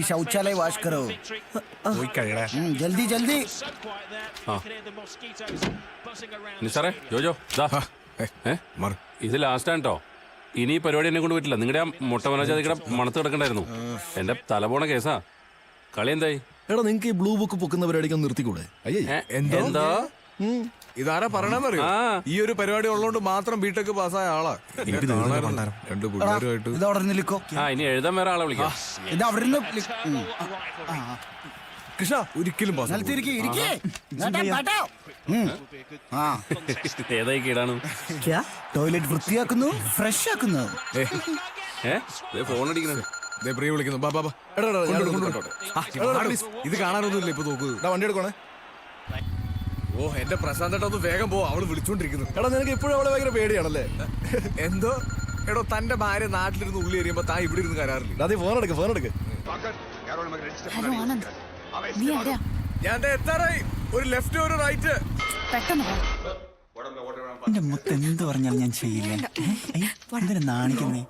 शौचालय वॉश करो जल्दी जल्दी നിസാറേ ജോജോ ഇത് ലാസ്റ്റ് ആണ് കേട്ടോ. ഇനി ഈ പരിപാടി എന്നെ കൊണ്ട് പറ്റില്ല. നിങ്ങളുടെ ആ മുട്ട മനോജാതിക്കടെ മണത്ത് കിടക്കണ്ടായിരുന്നു. എന്റെ തലപോണ കേസാ. കളി എന്തായി? എടാ നിങ്ങക്ക് ഈ ബ്ലൂ ബുക്ക് പൊക്കുന്ന പരിപാടിക്ക് നിർത്തിക്കൂടെ? എന്തോ ഇതാരാ പറയണെന്നറിയോ? ഈ ഒരു പരിപാടി ഉള്ളതുകൊണ്ട് മാത്രം ബിടെക് പാസ്സായ ആളാ. രണ്ട് പിള്ളേരുമായിട്ട് ഇനി എഴുതാൻ വേറെ ആളെ വിളിക്കാം. കൃഷ്ണ ഒരിക്കലും ഏതായി കീടാണ്? ടോയ്ലറ്റ് വൃത്തിയാക്കുന്നു, ഫ്രഷ് ആക്കുന്നു. ഫോൺ അടിക്കുന്നത് വിളിക്കുന്നു. ഇത് കാണാനൊന്നുമില്ല. ഇപ്പൊ നോക്കൂ, വണ്ടി എടുക്കണേ. ഓ എന്റെ പ്രശാന്തേട്ടാ ഒന്ന് വേഗം പോ, അവള് വിളിച്ചോണ്ടിരിക്കുന്നു. എടാ നിനക്ക് ഇപ്പോഴും അവളെ ഭയങ്കര പേടിയാണല്ലേ? എന്തോ എടോ തന്റെ ഭാര്യ നാട്ടിലിരുന്ന് ഉള്ളി എറിയുമ്പോ താൻ ഇവിടെ ഇരുന്ന് കരാറില്ല. അതെ ഫോൺ എടുക്ക്. ഞാൻ എത്താറായി. ഒരു ലെഫ്റ്റ് ഒരു റൈറ്റ്. എന്റെ മുത്ത് എന്ത് പറഞ്ഞാലും ഞാൻ ചെയ്യില്ല. എന്തിനാ നാണിക്കുന്നേ?